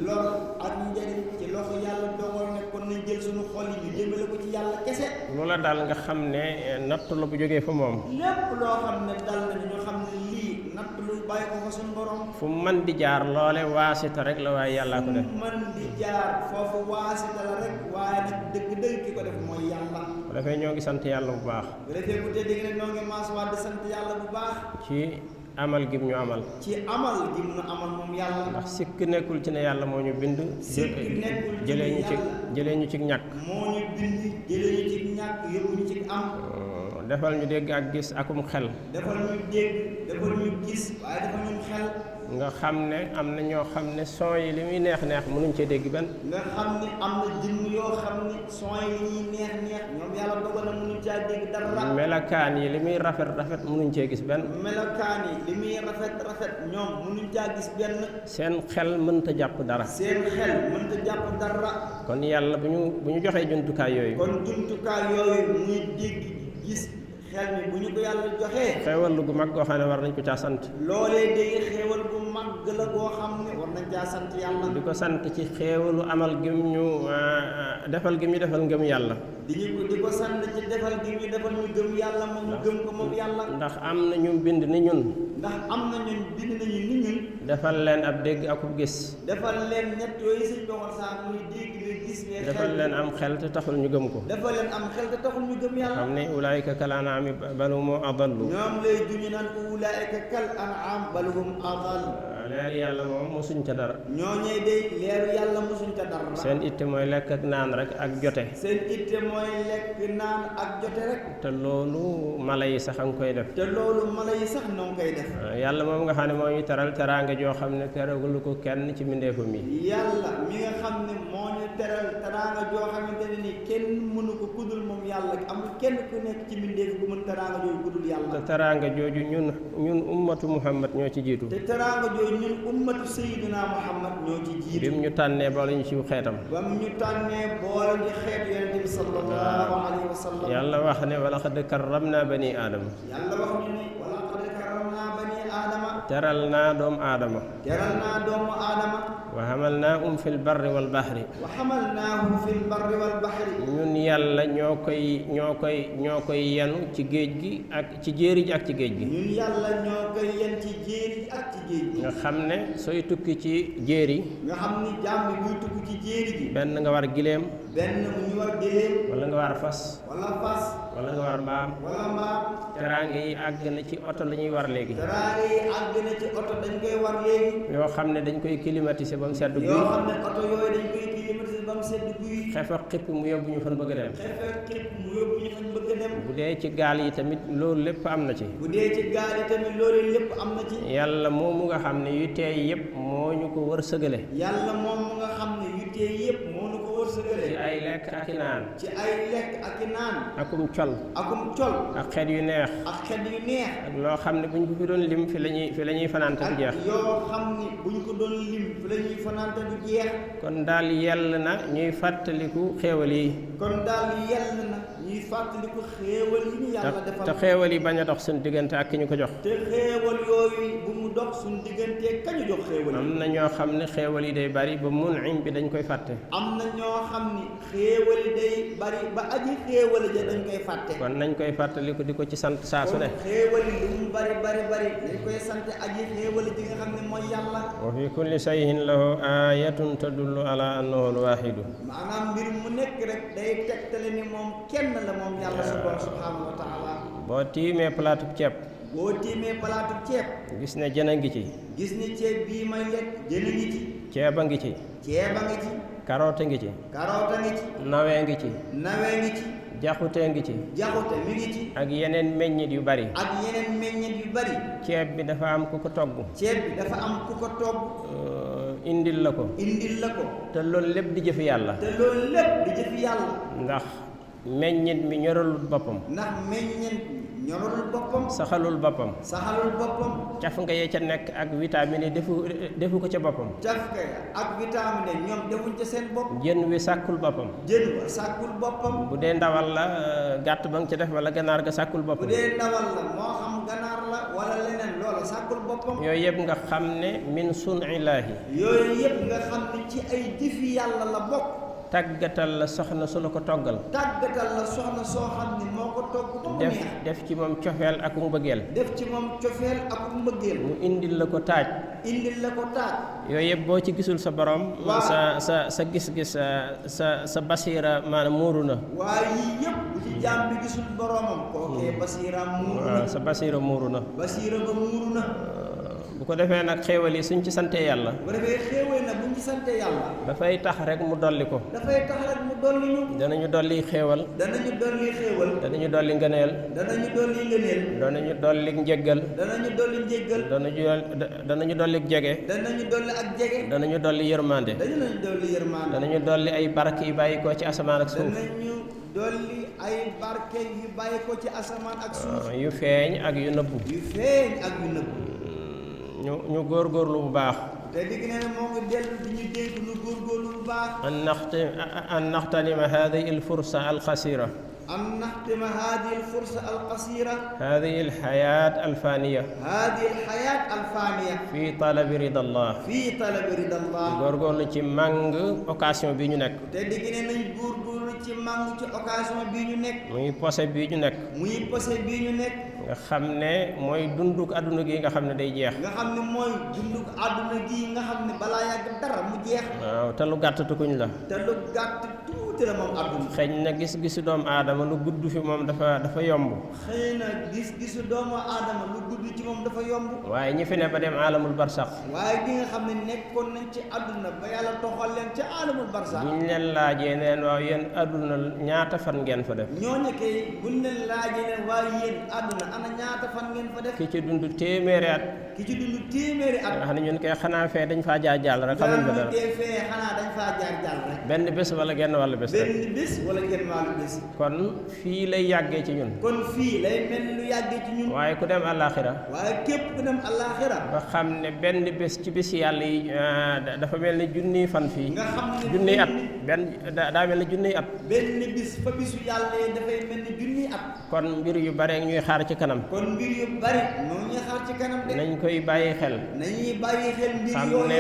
[SPEAKER 2] lor ak njariñ ci loxo yàlla dogal ne kon nañ jël suñu xol yi ñu jëmale ko ci yàlla kese.
[SPEAKER 1] loola daal nga xam ne natt la bu jógee fa moom.
[SPEAKER 2] lépp loo xam ne dal nañu ñu xam ne lii natt lu bàyyi ko fa suñu borom.
[SPEAKER 1] fu mën di jaar loole waasita rek la waaye yàllaa ko def.
[SPEAKER 2] mën di jaar foofu waasita la rek waaye nag dëgg-dëgg ki ko def mooy yàlla.
[SPEAKER 1] bu defee ñoo ngi sant yàlla bu baax.
[SPEAKER 2] bu defee bu tey dégg ne ñoo ngi maas waa di sant yàlla bu baax.
[SPEAKER 1] ci amal gim ñu amal.
[SPEAKER 2] ci amal gim ñu amal moom yàlla.
[SPEAKER 1] ndax sikk nekkul ci ne yàlla moo ñu bind.
[SPEAKER 2] sikk nekkul ci ne
[SPEAKER 1] jëlee ñu ci ñàkk.
[SPEAKER 2] moo ñu bind jëlee ñu ci ñàkk yóbbu ñu ci am.
[SPEAKER 1] defal ñu dégg ak gis akum xel
[SPEAKER 2] defal ñu dégg defal ñu gis waaye defal ñu xel
[SPEAKER 1] nga xam ne am na ñoo xam ne son yi li muy neex neex mënuñ cee dégg benn
[SPEAKER 2] nga xam ni am na jëmm yoo xam ni son yi li ñuy neex neex ñoom yàlla dogal na mënuñ caa dégg dara
[SPEAKER 1] melakaan yi li muy rafet rafet mënuñ cee gis benn
[SPEAKER 2] melokaan yi li muy rafet rafet ñoom mënuñ caa gis benn
[SPEAKER 1] seen xel mënta jàpp dara
[SPEAKER 2] seen xel mënta jàpp dara
[SPEAKER 1] kon yàlla bu ñu joxee jumtukaay yooyu
[SPEAKER 2] kon jumtukaay yooyu muy dégg gis xel mi bu ñu ko yàlla joxee
[SPEAKER 1] xéewal gu mag goo xam ne war nañ ko caa sant
[SPEAKER 2] loolee day xéewal bu mag la goo xam ne war nañ caa sant yàlla
[SPEAKER 1] di ko sant ci xéewalu amal gim ñu defal gim ñu defal ngëm yàlla
[SPEAKER 2] di ko sant ci defal gi ñu defal ñu gëm yàlla moom ñu gëm ko moom yàlla
[SPEAKER 1] ndax am na ñu bind ni ñun
[SPEAKER 2] ndax am na ñun bind nañu ni ñun
[SPEAKER 1] defal leen ab dégg akub gis
[SPEAKER 2] defal leen ñett yooyu suñ doxal saa muy dégg nga gis ne
[SPEAKER 1] defal leen am xel te taxul ñu gëm ko
[SPEAKER 2] defal leen am xel te taxul ñu gëm yàlla
[SPEAKER 1] xam ne ulaayika kal anaami bal hum adallu
[SPEAKER 2] ñoom lay juñu naan ulaayika kal an'am bal hum adall
[SPEAKER 1] leer yàlla moom mosuñ ca dara
[SPEAKER 2] ñooñee day leeru yàlla mosuñ ca dara
[SPEAKER 1] seen itte mooy lekk ak naan rek ak jote
[SPEAKER 2] seen itte mooy lekk naan ak jote rek
[SPEAKER 1] te loolu mala yi sax a nga koy def
[SPEAKER 2] te loolu mala yi sax noo ngi koy def
[SPEAKER 1] yàlla moom nga xam ne moo ñu teral teraanga joo xam ne teragul ko kenn ci mbindeefam yi
[SPEAKER 2] yàlla mi nga xam ne moo ñu teral teraanga joo xamante ne ni kenn mënu ko kudul moom yàlla amul kenn ku nekk ci mbindeef bu mën teraanga jooju kudul yàlla
[SPEAKER 1] te teraanga jooju ñun ummatu muhammad ñoo ci jiitu
[SPEAKER 2] te teraanga jooju ñun ummatu sayyidina muhammad ñoo ci jiitu
[SPEAKER 1] bim ñu tànnee boole ñu ci xeetam
[SPEAKER 2] bam ñu tànnee boole ñu xeetu yonente bi sallallahu alayhi wa sallam
[SPEAKER 1] yàlla wax ne wala xad karramna bani aadama
[SPEAKER 2] yàlla wax ñu ne wala xad karramna bani aadama
[SPEAKER 1] teral naa doomu aadama
[SPEAKER 2] teral naa doomu aadama
[SPEAKER 1] wa hamalnaahum fil barri wal bahri
[SPEAKER 2] wa hamalnaahum fil barri wal bahri
[SPEAKER 1] ñun yàlla ñoo koy yenu ci géej gi ak ci jéeri ji ak ci géej gi
[SPEAKER 2] ñun yàlla ñoo koy yen ci jéeri ji ak ci géej gi
[SPEAKER 1] nga xam ne sooy tukki ci jéeri
[SPEAKER 2] nga xam ni jaam bi buy tukki ci jéeri ji
[SPEAKER 1] benn nga war giléem
[SPEAKER 2] benn mu ñu war géléem
[SPEAKER 1] wala nga war fas
[SPEAKER 2] wala fas
[SPEAKER 1] wala nga war mbaam
[SPEAKER 2] wala mbaam
[SPEAKER 1] teraanga yi àgg na ci oto la ñuy war léegi
[SPEAKER 2] teraanga yi àgg na ci oto dañ koy war léegi
[SPEAKER 1] yoo xam ne dañ koy climatiser ba mu sedd guy
[SPEAKER 2] yoo xam ne oto yooyu dañ koy climatiser ba mu sedd guy
[SPEAKER 1] xefe xipp mu yóbbu ñu fan bëgg a dem
[SPEAKER 2] xefe xipp mu yóbbu ñu fan bëgg a dem
[SPEAKER 1] bu dee ci gaal yi tamit loolu lépp am na ci
[SPEAKER 2] bu dee ci gaal yi tamit loolu lépp am na ci
[SPEAKER 1] yàlla moomu nga xam ne yu teey yëpp moo ñu ko wër sëgale
[SPEAKER 2] yàlla moom mu nga xam ne yu teey yëpp moo ñu ko wër sëgale
[SPEAKER 1] ci ay lekk ak i naan
[SPEAKER 2] ci ay lekk ak i naan
[SPEAKER 1] akum col
[SPEAKER 2] akum col
[SPEAKER 1] ak xeet yu neex
[SPEAKER 2] ak xet yu neex
[SPEAKER 1] ak loo xam ne bu ñu ko fi doon lim fi la ñuy fanaan te du jeex
[SPEAKER 2] ak yoo xam ni bu ñu ko doon lim fi la ñuy fanaan te du jeex
[SPEAKER 1] kon daal yell na ñuy fàttaliku xéewal yi
[SPEAKER 2] kon daal yell na ñuy fàttaliku xéewal yi ñu yàlla defal
[SPEAKER 1] te xéewal yi bañ a dox suñu diggante ak ki ñu ko jox
[SPEAKER 2] te xéewal yooyu bu mu dox suñu diggante kañu jox xéewal yi
[SPEAKER 1] am na ñoo xam ne xéewal yi day bari ba munim bi dañ koy fàtte
[SPEAKER 2] am na ñoo xam ni xéewal yi day bari ba aji xéewal ja dañ koy fàtte
[SPEAKER 1] kon nañ koy fàttaliku di ko ci sant saa su ne
[SPEAKER 2] xéewal yi lu mu bari dañ koy sant aji xéewal ji nga xam ne mooy yàlla
[SPEAKER 1] wa fi kulli shay'in lahu ayatun tadullu ala annahu alwahidu
[SPEAKER 2] maanaam mbir mu nekk rek day tegtale ni moom kenn la moom yàlla subhanahu wa taala
[SPEAKER 1] boo tiimee palaatub ceeb
[SPEAKER 2] boo tiimee palaatub ceeb
[SPEAKER 1] gis ne jën a ngi ci
[SPEAKER 2] gis ni ceeb bii may lekk jën a ngi ci
[SPEAKER 1] ceeb a ngi ci
[SPEAKER 2] ceeb a ngi ci
[SPEAKER 1] karoota ngi ci
[SPEAKER 2] karoota ngi ci
[SPEAKER 1] nawee ngi ci
[SPEAKER 2] nawee ngi ci
[SPEAKER 1] jaxutee ngi ci
[SPEAKER 2] jaxute mi ngi ci
[SPEAKER 1] ak yeneen meññit yu bari
[SPEAKER 2] ak yeneen meññet yu bari
[SPEAKER 1] ceeb bi dafa am ku ko togg
[SPEAKER 2] ceeb bi dafa am ku ko togg
[SPEAKER 1] indil la ko
[SPEAKER 2] te
[SPEAKER 1] loolu lépp di jëfi yàlla
[SPEAKER 2] te loolu lépp di jëfi yàlla
[SPEAKER 1] ndax meññit mi ñoralul boppam
[SPEAKER 2] ndax meññet ñoralul boppam
[SPEAKER 1] saxalul boppam caf nga yee ca nekk ak vitamine yi defu ko ca boppam
[SPEAKER 2] caf nga ak vitamine ñoom defuñ ca seen bopp
[SPEAKER 1] jën wi sàkkul boppam
[SPEAKER 2] jën wa sàkkul boppam
[SPEAKER 1] bu dee ndawal la gàtt ba nga ca def wala ganaar ga sàkkul boppam
[SPEAKER 2] bu dee ndawal la moo xam ganaar la wala leneen loola sàkkul boppam
[SPEAKER 1] yooyu yëpp nga xam ne min sunillaahi
[SPEAKER 2] yooyu yëpp nga xam ne ci ay jëfi yàlla la bokk
[SPEAKER 1] tàggatal la soxna su la ko toggal
[SPEAKER 2] tàggatal la soxna soo xam ne moo ko togg ba mu neex
[SPEAKER 1] def ci moom cofeel ak mbëggeel
[SPEAKER 2] def ci moom cofeel ak mbëggeel
[SPEAKER 1] mu indil la ko taaj yooyu yëpp boo ci gisul sa borom sa gis-gis sa basiira maanaam muuru na
[SPEAKER 2] waaye yii yëpp bu ci jaam bi gisul boromam kookee basiira muuru na
[SPEAKER 1] sa basiira muuru na
[SPEAKER 2] basiira ba muuru na
[SPEAKER 1] bu ko defee nag xéewal yi suñ ci santee yàlla
[SPEAKER 2] bu ko defee xéewal na bu ñu sante yàlla
[SPEAKER 1] dafay tax rek mu dolli ko
[SPEAKER 2] dafay tax rek mu dolli ñu
[SPEAKER 1] danañu dolli xéewal
[SPEAKER 2] danañu dolli xéewal
[SPEAKER 1] danañu dolli ngëneel
[SPEAKER 2] danañu dolli ngëneel
[SPEAKER 1] danañu dolli njëggal
[SPEAKER 2] danañu dolli njéggal
[SPEAKER 1] danañu dolli jege
[SPEAKER 2] danañu dolli ak jege
[SPEAKER 1] danañu dolli yërmande
[SPEAKER 2] danañu dolli yërmande
[SPEAKER 1] danañu dolli ay barke yi bàyyi ko ci asamaan ak suuf
[SPEAKER 2] danañu dolli ay barke yu bàyyi ko ci asamaan ak suuf
[SPEAKER 1] yu feeñ ak yu nëbbu
[SPEAKER 2] yu feeñ ak yu nëbbu
[SPEAKER 1] ñu góorgóorlu bu baax
[SPEAKER 2] te digg nee na moo ngi dellu di ñu dénk nu góorgóorlu bu baax
[SPEAKER 1] an naxtanima hadihi alfursa alqasira
[SPEAKER 2] أن نختم هذه الفرصة القصيرة
[SPEAKER 1] هذه الحياة الفانية
[SPEAKER 2] هذه الحياة الفانية
[SPEAKER 1] في طلب رضا الله
[SPEAKER 2] في طلب رضا الله
[SPEAKER 1] góorgóorlu ci màng occasion bi ñu nekk
[SPEAKER 2] te digg ne nañ góorgóorlu ci màng ci occasion bii ñu nekk
[SPEAKER 1] muy posé bi ñu nekk
[SPEAKER 2] muy posé bii ñu nekk
[SPEAKER 1] nga xam ne mooy dunduk àdduna gi nga xam ne day jeex
[SPEAKER 2] nga xam ne mooy dunduk àdduna gi nga xam ne balaa yàgg dara mu jeex
[SPEAKER 1] waaw te lu gàtt tukuñ la
[SPEAKER 2] te lu gàtt tuuti la moom àdduna
[SPEAKER 1] xëy na gis-gisu doomu aadama lu gudd fi moom dafa yomb
[SPEAKER 2] xëy na gis-gisu doomu aadama lu gudd ci moom dafa yomb
[SPEAKER 1] waaye ñi fi ne ba dem alamul barsax
[SPEAKER 2] waaye gi nga xam ne nekkoon nañ ci àdduna ba yàlla toxal leen ci alamul barsax
[SPEAKER 1] buñ leen laajee neen waaw yéen àdduna ñaata fan ngeen fa def
[SPEAKER 2] ñooñu kay buñ leen laajee ne waaye yéen àdduna ana ñaata fan ngeen fa def
[SPEAKER 1] ki ci dund téeméeri at
[SPEAKER 2] ki ci dund téeméeri at
[SPEAKER 1] nga xam ne ñun kay xanaa fee dañ faa jaar jàll rek xamuñ fa dara
[SPEAKER 2] fee xanaa dañ faa jaar jàll rek
[SPEAKER 1] benn bés wala genn wàllu bés rek
[SPEAKER 2] benn bés wala genn wàllu bés
[SPEAKER 1] kon fii lay yàggee ci ñun
[SPEAKER 2] kon fii lay mel ni lu yàggee ci ñun
[SPEAKER 1] waaye ku dem àllaaxira
[SPEAKER 2] waaye képp ku dem àllaaxira
[SPEAKER 1] ba xam ne benn bés ci bés yàlla yi dafa mel ni junniy fan fii
[SPEAKER 2] nga xam ne
[SPEAKER 1] junniy at daa mel ni junniy at
[SPEAKER 2] benn bis fa bisu yàlla yi dafay mel ni junniy at
[SPEAKER 1] kon mbir yu bare ñuy xaar ci kanam
[SPEAKER 2] kon mbir yu bari moo ñuy xaar ci kanam de
[SPEAKER 1] nañ koy bàyyi xel
[SPEAKER 2] nañuy bàyyi xel mbir
[SPEAKER 1] xam ne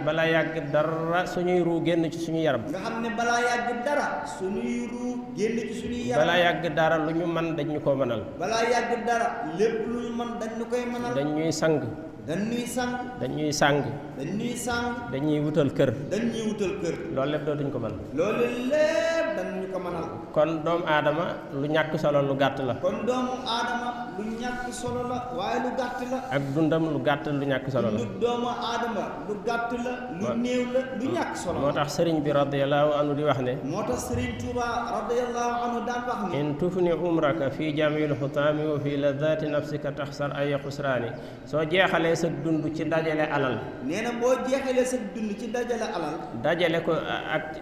[SPEAKER 1] bala yàgg dara suñuy ruu génn ci suñu yaram
[SPEAKER 2] nga xam ne balaa yàgg dara suñuy ruu génn ci suñuy yaram
[SPEAKER 1] balaa yàgg dara lu ñu mën dañ ñu ko mënal
[SPEAKER 2] balaa yàgg dara lépp lu ñu mën dañ ñu koy mënal
[SPEAKER 1] dañuy sang
[SPEAKER 2] dañuy sang
[SPEAKER 1] dañuy sàng
[SPEAKER 2] dañuy sang
[SPEAKER 1] dañuy wutal kër
[SPEAKER 2] dañuy wutal kër
[SPEAKER 1] loolu lépp dootuñ ko mën
[SPEAKER 2] loolu lépp dañu ko mënal
[SPEAKER 1] kon doomu aadama lu ñàkk solo lu gàtt la
[SPEAKER 2] kon doomu aadama lu ñàkk solo la waaye lu gàtt la
[SPEAKER 1] ak dundam lu gàtt lu ñàkk solo la
[SPEAKER 2] doomu aadama lu gàtt la lu néew la lu ñàkk solo la
[SPEAKER 1] moo tax sëriñ bi radiyallahu anhu di wax ne
[SPEAKER 2] moo tax sëriñ Tuuba radiyallahu anhu daan wax ne
[SPEAKER 1] in tufni umraka fi jamil xutaami wa fi ladati nafsika taxsar ay xusraani soo jeexalee sa dund ci dajale alal
[SPEAKER 2] nee na boo jeexalee sa dund ci dajale alal
[SPEAKER 1] dajale ko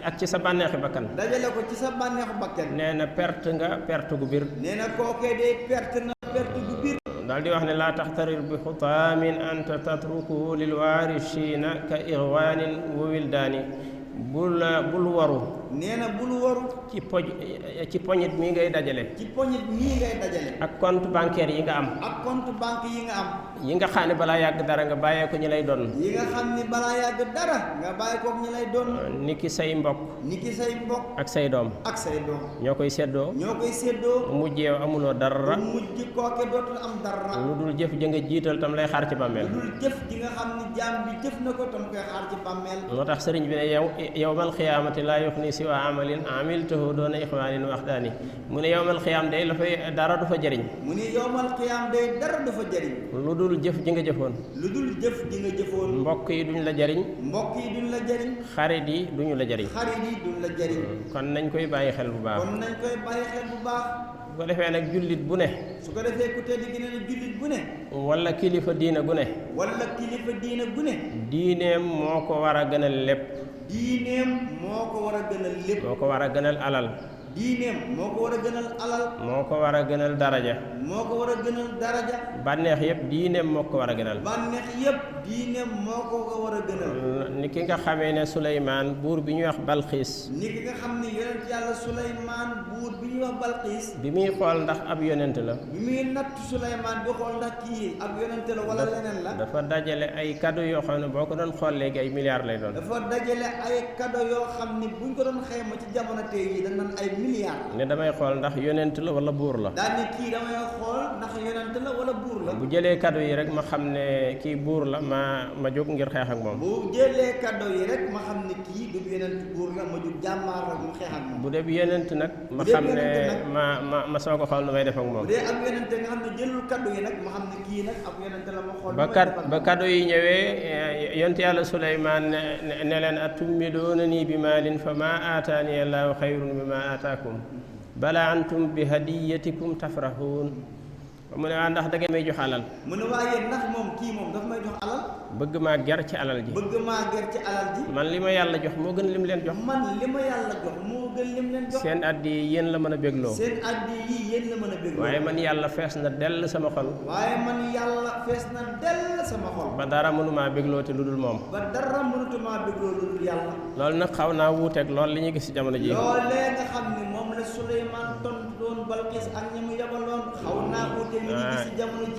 [SPEAKER 1] ak ci sa bànneexi bakkan
[SPEAKER 2] dajale ko ci sa bànneexu bakkan nee
[SPEAKER 1] na perte nga perte gu bir
[SPEAKER 2] nee na kookee day perte na perte gu bir
[SPEAKER 1] daal di wax ne laa taxtarir bi xutaamin anta tatrukuhu lil waarisiina ka ixwaanin wa wildaani bul waru
[SPEAKER 2] nee na bul waru
[SPEAKER 1] ci poñit mii ngay dajale
[SPEAKER 2] ci poñit mii ngay dajale
[SPEAKER 1] ak compte bancaire yi nga am
[SPEAKER 2] ak compte banque yi nga am
[SPEAKER 1] yi nga xam ne balaa yàgg dara nga bàyyee ko ñi lay doon
[SPEAKER 2] yi nga xam ne balaa yàgg dara nga bàyyi ko ñi lay doon
[SPEAKER 1] ni ki say mbokk ak say doom ñoo koy séddoo mu mujj yow amuloo dara
[SPEAKER 2] mu mujj kooke dootul am dara
[SPEAKER 1] lu dul jëf ja nga jiital tam lay xaar ci bàmmeel
[SPEAKER 2] lu dul jëf ji nga xam ne jaam bi jëf na ko tam koy xaar ci bàmmeel
[SPEAKER 1] moo tax sëriñ bi ne yawmal xiyaamati laa yuxni siwa amalin amiltahu doona ixwaanin waxdaani mu ne yawmal xiyaam day la fay dara du fa jëriñ
[SPEAKER 2] mu ne yawmal xiyaam day dara du fa jëriñ
[SPEAKER 1] lu dul jëf ji nga jëfoon mbokk yi duñ la jëriñ xarit yi duñu la jëriñ kon nañ koy bàyyi xel bu baax su ko defee nag jullit bu ne
[SPEAKER 2] su ko defee ku tedd gi ne jullit bu ne
[SPEAKER 1] wala kilifa diina gu ne diineem moo ko war a gënal lépp
[SPEAKER 2] moo ko war a gënal lépp
[SPEAKER 1] moo ko war a gënal alal
[SPEAKER 2] diineem moo ko war a gënal alal
[SPEAKER 1] moo ko war a gënal daraja
[SPEAKER 2] moo ko war a gënal daraja
[SPEAKER 1] bànneex yëpp diineem moo ko war a gënal
[SPEAKER 2] bànneex yëpp diineem moo ko war a gënal
[SPEAKER 1] ni ki nga xamee ne Suleymaan buur bi ñuy wax Balxiis
[SPEAKER 2] ni ki nga xam ne yonent yàlla Suleymaan buur bi ñuy wax Balxiis
[SPEAKER 1] bi muy xool ndax ab yonent la
[SPEAKER 2] bi muy natt Suleymaan bi xool ndax kii ab yonent la wala leneen la
[SPEAKER 1] dafa dajale ay cadeau yoo xam ne boo ko doon xool léegi ay milliards lay doon
[SPEAKER 2] dafa dajale ay cadeau yoo xam ne buñ ko doon xayma ci jamono tey yi dañ naan ay milliards.
[SPEAKER 1] ne damay xool ndax yonent la wala buur la.
[SPEAKER 2] daal ni kii damay xool ndax yonent la wala buur la.
[SPEAKER 1] bu jëlee cadeau yi rek ma xam ne kii buur la ma jóg ngir xeex ak moom.
[SPEAKER 2] bu jëlee cadeau yi rek ma xam ne kii du yonent buur la ma jóg jàmmaar rek mu xeex ak moom.
[SPEAKER 1] bu dee yonent nag ma xam ne ma soo ko xool nu may def ak moom.
[SPEAKER 2] bu dee ab yonent nga xam ne jëlul cadeau yi nag ma xam ne kii nag ab yonent la ma xool.
[SPEAKER 1] ba cadeau yi ñëwee yonent yàlla Suleymaan ne leen atummiduunanii bi maalin fa maa aataani allaahu xayrun mimmaa aataakum bala antum bi hadiyatikum tafrahuun. mu ne waa ndax da ngeen may jox alal.
[SPEAKER 2] mu ne waa yéen ndax moom kii moom daf may jox alal.
[SPEAKER 1] bëgg maa ger ci alal ji.
[SPEAKER 2] bëgg maa ger ci alal ji.
[SPEAKER 1] man li ma yàlla jox moo gën lim leen jox.
[SPEAKER 2] man li ma yàlla jox moo gën lim leen jox.
[SPEAKER 1] seen addi yi yéen la mën a bégloo.
[SPEAKER 2] seen addi yi yéen la mën a bégloo.
[SPEAKER 1] waaye man yàlla fees na dell sama xol.
[SPEAKER 2] waaye man yàlla fees na dell sama xol.
[SPEAKER 1] ba dara mënumaa bégloo te lu dul moom.
[SPEAKER 2] ba dara mënutumaa bégloo lu dul yàlla.
[SPEAKER 1] loolu nag xaw naa wuuteeg lool li ñuy gis ci jamono ji.
[SPEAKER 2] loolee nga xam ne moom la Suleymaan tontu doon Balqis ak ñi mu yabaloon xaw naa wuuteeg li ñuy gis ci jamono ji.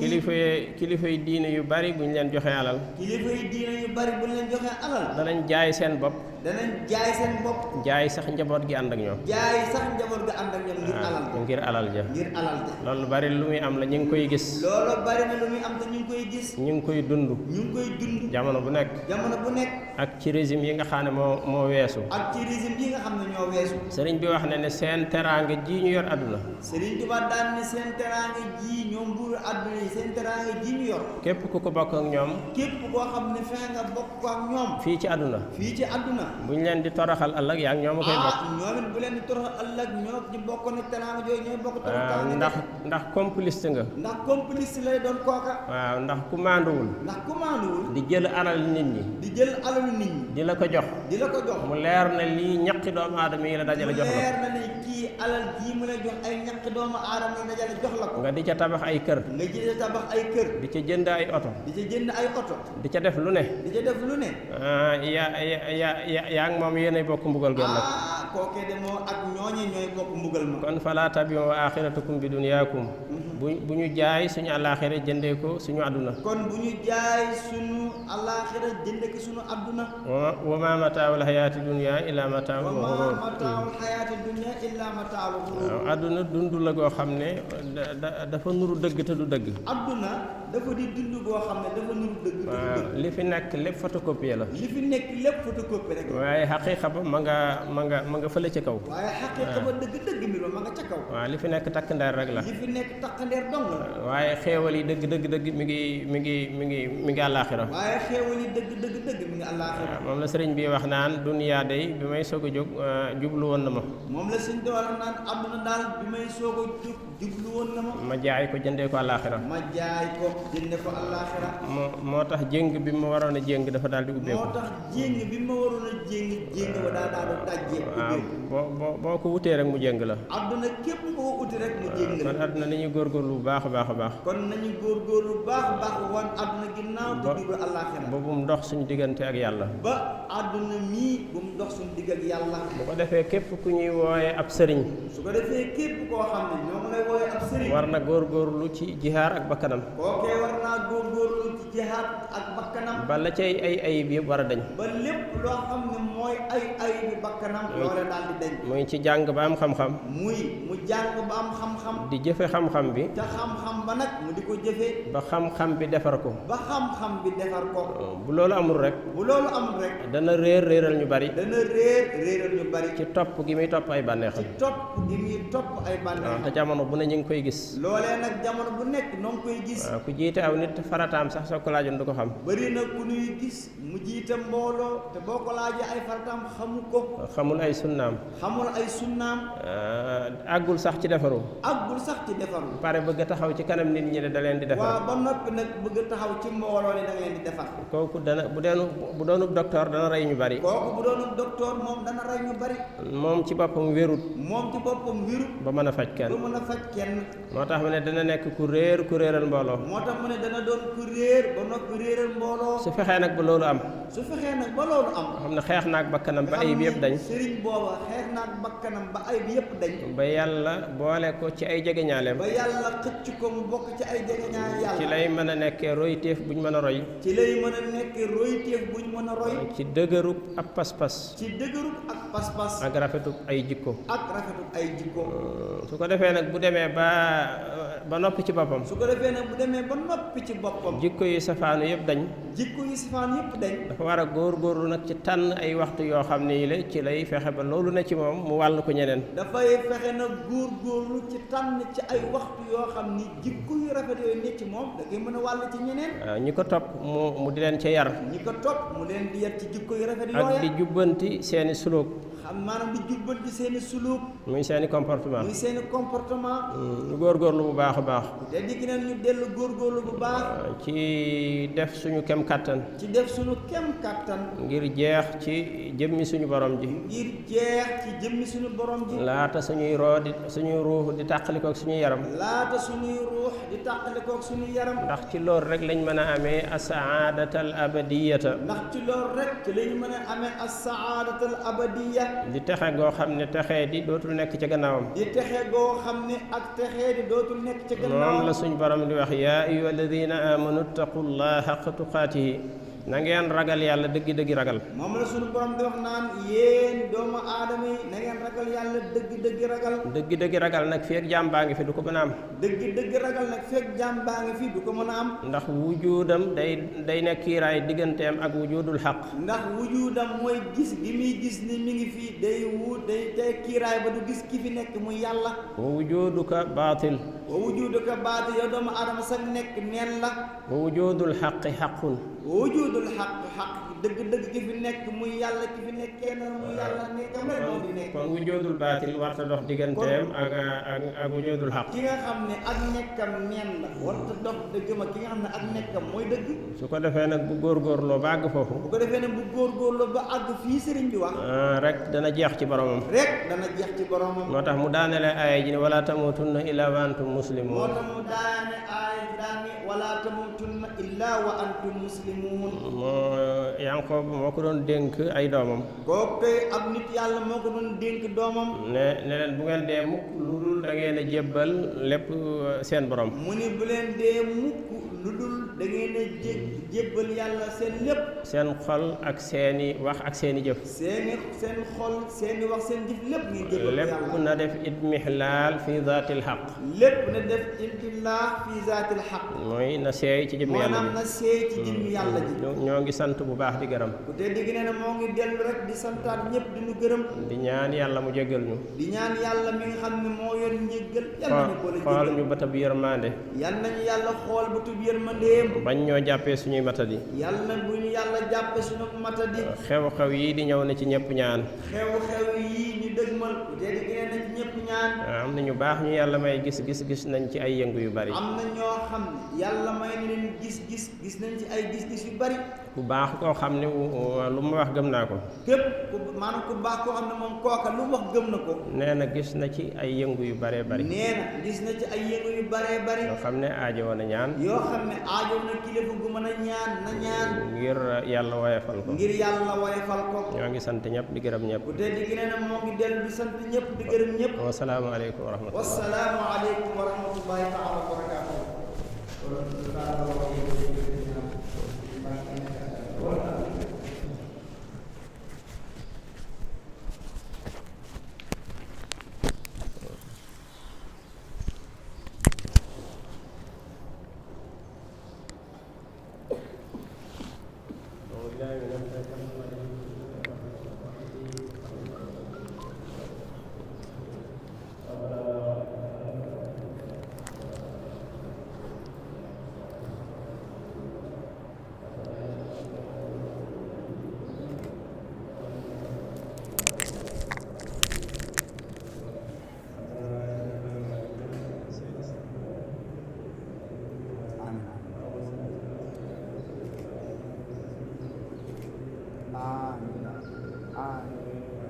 [SPEAKER 1] kilifa yi diine yu bari bu ñu leen joxee alal.
[SPEAKER 2] kilifa yi diine yu bari bu ñu leen joxee alal.
[SPEAKER 1] danañ jaay seen bopp.
[SPEAKER 2] danañ jaay seen bopp.
[SPEAKER 1] jaay sax njaboot gi ànd ak ñoom.
[SPEAKER 2] jaay sax njaboot gi ànd ak ñoom ngir alal ja.
[SPEAKER 1] ngir alal ja.
[SPEAKER 2] ngir alal ja.
[SPEAKER 1] loolu bari lu muy am la ñu ngi koy gis.
[SPEAKER 2] loolu bari na lu muy am te ñu ngi koy gis.
[SPEAKER 1] ñu ngi koy dund.
[SPEAKER 2] ñu ngi koy dund.
[SPEAKER 1] jamono bu nekk.
[SPEAKER 2] jamono bu nekk.
[SPEAKER 1] ak ci régime yi nga xam ne moo weesu.
[SPEAKER 2] ak ci régime yi nga xam ne ñoo weesu.
[SPEAKER 1] sëriñ bi wax ne seen teraanga ji ñu yor àdduna.
[SPEAKER 2] Sëriñ Tuubaa daan ne seen teraanga ji ñoom buur àdduna yi seen teraanga ji ñu yor.
[SPEAKER 1] képp ku ko bokk ak ñoom.
[SPEAKER 2] képp koo xam ne fexe nga bokk ko ak ñoom.
[SPEAKER 1] fii ci àdduna.
[SPEAKER 2] fii ci àdduna.
[SPEAKER 1] bu ñu leen di toroxal ëllëg yaa ngi ñoom a koy bokk.
[SPEAKER 2] ñoom it bu leen di toroxal ëllëg ñoo ñu bokk ne teraanga jooyu ñooy bokk toroxal.
[SPEAKER 1] ndax complice nga.
[SPEAKER 2] ndax complice lay doon kooka.
[SPEAKER 1] waaw ndax ku maanduwul.
[SPEAKER 2] ndax ku maanduwul.
[SPEAKER 1] di jël alal nit ñi.
[SPEAKER 2] di jël alalu nit ñi.
[SPEAKER 1] di la ko jox.
[SPEAKER 2] di la ko jox.
[SPEAKER 1] mu leer na lii ñaqi doomu aadama yi la dajale jox la.
[SPEAKER 2] mu leer na ne kii alal jii mu la jox ay ñaqi doomu aadama yi dajale jox la ko.
[SPEAKER 1] nga di ca tabax ay kër.
[SPEAKER 2] nga di ca tabax ay kër.
[SPEAKER 1] di ca jënd ay oto.
[SPEAKER 2] di ca jënd ay oto.
[SPEAKER 1] di ca def lu ne.
[SPEAKER 2] di ca def lu ne.
[SPEAKER 1] yaa ngi moom yéenay bokk mbugal gën nag.
[SPEAKER 2] kookee de moo ak ñooñe ñooy bokk mbugal ma.
[SPEAKER 1] kon falaa tabiu axiratakum bi dunyaakum. bu ñu jaay suñu àllaaxira jëndee ko suñu àdduna.
[SPEAKER 2] kon bu ñu jaay suñu àllaaxira jëndee ko suñu àdduna.
[SPEAKER 1] wa ma mataawul xayaati dunya illa mataawul xuruur.
[SPEAKER 2] wa ma mataawul xayaati dunya illa mataawul xuruur.
[SPEAKER 1] waaw àdduna dund la goo xam ne dafa nuru dëgg te du dëgg.
[SPEAKER 2] àdduna dafa di dund goo xam ne dafa nuru dëgg te du dëgg.
[SPEAKER 1] waaw li fi nekk lépp photocopie la.
[SPEAKER 2] li fi nekk lépp photocopie rek.
[SPEAKER 1] waaye xaqiiqa ba ma nga fële ca kaw.
[SPEAKER 2] waaye xaqiiqa ba dëgg mbir ma nga ca kaw.
[SPEAKER 1] waaw li fi nekk takk ndeer rek la.
[SPEAKER 2] li fi nekk takk ndeer dong la.
[SPEAKER 1] waaye xéewal yi dëgg mi ngi àllaaxira.
[SPEAKER 2] waaye xéewal yi dëgg mi ngi àllaaxira.
[SPEAKER 1] moom la sëriñ bi wax naan duniyaa day bi may soog a jóg jublu woon na ma.
[SPEAKER 2] moom la sëriñ bi wax naan àdduna daal bi may soog a jóg jublu woon na ma.
[SPEAKER 1] ma jaay ko jëndee ko àllaaxira.
[SPEAKER 2] ma jaay ko jëndee ko àllaaxira.
[SPEAKER 1] moo tax jéng bi ma waroon a jéng dafa daal di ubbeeku.
[SPEAKER 2] moo tax jéng bi ma waroon a jéng ba daal di dajjee ubbeeku.
[SPEAKER 1] waaw boo ko wutee rek mu jéng la.
[SPEAKER 2] àdduna képp koo uti rek mu jéng la.
[SPEAKER 1] kon àdduna nañu góorgóorlu bu baax a baax a baax.
[SPEAKER 2] kon nañu góorgóorlu bu baax a baax wan àdduna ginnaaw te jublu àllaaxira.
[SPEAKER 1] ba bu mu dox suñu diggante ak yàlla.
[SPEAKER 2] ba àdduna mii bu mu dox suñu digg ak yàlla.
[SPEAKER 1] bu ko defee képp ku ñuy wooye ab sëriñ.
[SPEAKER 2] su ko defee képp koo xam ne ñoo ngi lay wooye ab sëriñ.
[SPEAKER 1] war na góorgóorlu ci jihaar ak bakkanam.
[SPEAKER 2] kookee war naa góorgóorlu ci jihaar ak bakkanam.
[SPEAKER 1] ba la cay ay ayib yëpp war a dañ.
[SPEAKER 2] ba lépp loo xam ne mooy ay bi bakkanam. loolee daal di dañ.
[SPEAKER 1] muy ci jàng ba am xam-xam.
[SPEAKER 2] mu jàng ba am xam-xam.
[SPEAKER 1] di jëfe xam-xam bi.
[SPEAKER 2] te xam-xam ba nag mu di ko jëfe.
[SPEAKER 1] ba xam-xam bi defar ko.
[SPEAKER 2] ba xam-xam bi defar ko.
[SPEAKER 1] bu loolu amul rek.
[SPEAKER 2] bu loolu amul rek.
[SPEAKER 1] dana réeral ñu bari.
[SPEAKER 2] dana réeral ñu bari.
[SPEAKER 1] ci topp gi muy topp ay bànneexam.
[SPEAKER 2] ci topp gi muy topp ay bànneexam.
[SPEAKER 1] te jamono bu ne ñu ngi koy gis.
[SPEAKER 2] loolee nag jamono bu nekk noo ngi koy gis.
[SPEAKER 1] waaw ku jiite aw nit farataam sax soo ko laajoon du ko xam.
[SPEAKER 2] bëri na ku ñuy gis mu jiite mbooloo te boo ko laajee ay farataam xamu ko.
[SPEAKER 1] xamul ay sunnaam.
[SPEAKER 2] xamul ay sunnaam.
[SPEAKER 1] àggul sax ci defaru.
[SPEAKER 2] àggul sax ci defaru.
[SPEAKER 1] pare bëgg a taxaw ci kanam nit ñi ne da leen di defar.
[SPEAKER 2] waaw ba noppi nag bëgg a taxaw ci mbooloo ni da leen di defar.
[SPEAKER 1] kooku dana bu doonub docteur dana rey ñu bari.
[SPEAKER 2] kooku bu doonub docteur moom dana rey ñu bari.
[SPEAKER 1] moom ci boppam wérut.
[SPEAKER 2] moom ci boppam wérut.
[SPEAKER 1] ba mën a faj kenn.
[SPEAKER 2] ba mën a faj kenn.
[SPEAKER 1] moo tax mu ne dana nekk ku réeral mbooloo.
[SPEAKER 2] moo tax mu ne dana doon ku réer ba noppi réeral mbooloo.
[SPEAKER 1] su fexee nag ba loolu am.
[SPEAKER 2] su fexee nag ba loolu am.
[SPEAKER 1] xam ne xeex naag bakkanam ba ayib yëpp dañ.
[SPEAKER 2] sëriñ booba xeex naag bakkanam ba ayib yëpp dañ.
[SPEAKER 1] ba yàlla boole ko ci ay jegeñaaleem.
[SPEAKER 2] ba yàlla xëcc ko mu bokk ci ay jegeñaale yàlla.
[SPEAKER 1] ci lay mën a nekkee royteef bu ñu mën a roy roy
[SPEAKER 2] ci lay mën a nekk royteef buñ mën a roy
[SPEAKER 1] ci dëgërub ab pas-pas
[SPEAKER 2] ci dëgërub ak pas-pas
[SPEAKER 1] ak rafetub ay jikko
[SPEAKER 2] ak rafetub ay jikko
[SPEAKER 1] su ko defee nag bu demee ba noppi ci boppam
[SPEAKER 2] su ko defee nag bu demee ba noppi ci boppam
[SPEAKER 1] jikko yi safaanu yëpp dañ
[SPEAKER 2] jikko yi safaan yëpp dañ
[SPEAKER 1] dafa war a góorgóorlu nag ci tànn ay waxtu yoo xam ne yi la ci lay fexe ba loolu ne ci moom mu wàll ko ñeneen
[SPEAKER 2] dafay fexe nag góorgóorlu ci tànn ci ay waxtu yoo xam ni jikko yu rafet yooyu ne ci moom da koy mën a wàll ci ñeneen
[SPEAKER 1] waaw ñi ko topp mu di leen ca yar
[SPEAKER 2] ñi ko topp mu leen di yar ci jikko yu rafet
[SPEAKER 1] ak
[SPEAKER 2] yooya
[SPEAKER 1] di jubbanti seeni suluk
[SPEAKER 2] xam maanaam di jubbanti seeni suluk
[SPEAKER 1] muy seeni comportement
[SPEAKER 2] muy seeni comportement
[SPEAKER 1] ñu góorgóorlu bu baax a baax
[SPEAKER 2] te digg neen ñu dellu góorgóorlu bu baax
[SPEAKER 1] ci def suñu kem kàttan
[SPEAKER 2] ci def suñu kem kàttan
[SPEAKER 1] ngir jeex ci jëmmi suñu borom ji
[SPEAKER 2] ngir jeex ci jëmmi suñu borom ji
[SPEAKER 1] laata suñuy suñuy ruux di tàqalikook suñuy yaram
[SPEAKER 2] laata suñuy ruux di tàqalikook suñuy yaram
[SPEAKER 1] ndax ci loolu rek lañ mën a amee asaadatal abadiyata
[SPEAKER 2] ndax ci loolu rek ci lañ mën a amee asaadatal abadiya
[SPEAKER 1] di texe goo xam ne texee di dootul nekk ca gannaawam
[SPEAKER 2] di texe goo xam ne ak texee di dootul nekk ca gannaawam
[SPEAKER 1] moom la suñ borom di wax yaa ayyuha alladina amanu taqullaha xaqa tuqaatihi na ngeen ragal yàlla dëggi-dëggi ragal
[SPEAKER 2] moom la suñu borom di wax naan yéen doomu aadama yi na ngeen ragal yàlla dëggi-dëggi ragal
[SPEAKER 1] dëggi-dëggi ragal nag feeg jaam baa ngi fi du ko mën a am
[SPEAKER 2] dëggi-dëggi ragal nag feeg jaam baa ngi fi du ko mën a am
[SPEAKER 1] ndax wujudam day nekk kiiraay digganteem ak wujudul xaq
[SPEAKER 2] ndax wujudam mooy gis gi muy gis ni mi ngi fi day kiiraay ba du gis ki fi nekk muy yàlla
[SPEAKER 1] wa wujuduka baatil
[SPEAKER 2] wa wujuduka baatil yow doomu aadama sax nekk neen la
[SPEAKER 1] wa wujudul xaqi xaqun
[SPEAKER 2] wujudul xaq dëgg-dëgg ki fi nekk muy yàlla ki fi nekkee na muy yàlla nekkam rek moo di nekk
[SPEAKER 1] kon wujudul baatil warta dox digganteem ak wujudul xaq
[SPEAKER 2] ki nga xam ne ak nekkam neen la warta dox dëgg ma ki nga xam ne ak nekkam mooy dëgg
[SPEAKER 1] su ko defee nag bu góorgóorloo ba àgg foofu
[SPEAKER 2] bu ko defee nag bu góorgóorloo ba àgg fii sëriñ bi wax
[SPEAKER 1] rek dana jeex ci boromam
[SPEAKER 2] rek dana jeex ci boromam
[SPEAKER 1] moo tax mu daanele aaya ji ne wala tamutunna illa wa antum muslimun
[SPEAKER 2] moo tax mu daane aaya ji daan ne wala tamutunna illa wa antum muslimun
[SPEAKER 1] Yanqoob moo ko doon dénk ay doomam
[SPEAKER 2] kooku tey ab nit yàlla moo ko doon dénk doomam
[SPEAKER 1] ne leen bu ngeen dee mukk lu dul da ngeen a jébbal lépp seen borom
[SPEAKER 2] mu ni bu leen dee mukk lu dul da ngeen a jébbal yàlla seen lépp
[SPEAKER 1] seen xol ak seeni wax ak seeni jëf
[SPEAKER 2] seen xol seeni wax seen jëf lépp ngay jébbal yàlla
[SPEAKER 1] lépp na def idmihlaal fi zaatil xaq
[SPEAKER 2] lépp na def idmihlaal fi zaatil xaq
[SPEAKER 1] mooy na seey ci jëmmi yàlla
[SPEAKER 2] maanaam na seey ci jëmmi yàlla ji
[SPEAKER 1] ñoo ngi sant bu baax di gërëm
[SPEAKER 2] ku te digg nee na moo ngi dellu rek di santaat ñëpp di ñu gërëm
[SPEAKER 1] di ñaan yàlla mu jéggal ñu
[SPEAKER 2] di ñaan yàlla mi nga xam ne moo yor njéggal yàlla ñu ko la
[SPEAKER 1] xool ñu bëtab yërmande
[SPEAKER 2] yal nañu yàlla xool bëtub yërmandeem
[SPEAKER 1] bañ ñoo jàppee suñuy matadi
[SPEAKER 2] yàlla bu ñu yàlla jàppe suñu matadi
[SPEAKER 1] xew-xew yi di ñëw na ci ñëpp ñaan
[SPEAKER 2] xew-xew yi ñu dëgmal ku te digg nee na ci ñëpp ñaan
[SPEAKER 1] am na ñu baax ñu yàlla may gis nañ ci ay yëngu yu bari
[SPEAKER 2] am na ñoo xam ne yàlla may na leen gis nañ ci ay gis-gis yu bari
[SPEAKER 1] ku baax koo xam ne lu ma wax gëm naa ko
[SPEAKER 2] képp maanaam ku baax koo xam ne moom kooka lu mu wax gëm na ko
[SPEAKER 1] nee na gis na ci ay yëngu yu baree bari
[SPEAKER 2] nee na gis na ci ay yëngu yu baree bari
[SPEAKER 1] yoo xam ne aajo woon a ñaan
[SPEAKER 2] yoo xam ne aajo na kilifa gu mën a ñaan na ñaan
[SPEAKER 1] ngir yàlla woyefal ko
[SPEAKER 2] ngir yàlla woyefal ko
[SPEAKER 1] ñoo ngi sant ñëpp di gërëm ñëpp
[SPEAKER 2] bu tey digg nee na moo ngi dellu di sant ñëpp di gërëm ñëpp
[SPEAKER 1] wasalaamu aleykum wa rahmatullah
[SPEAKER 2] wasalaamu aleykum wa rahmatullahi taala wa barakatuh Amin.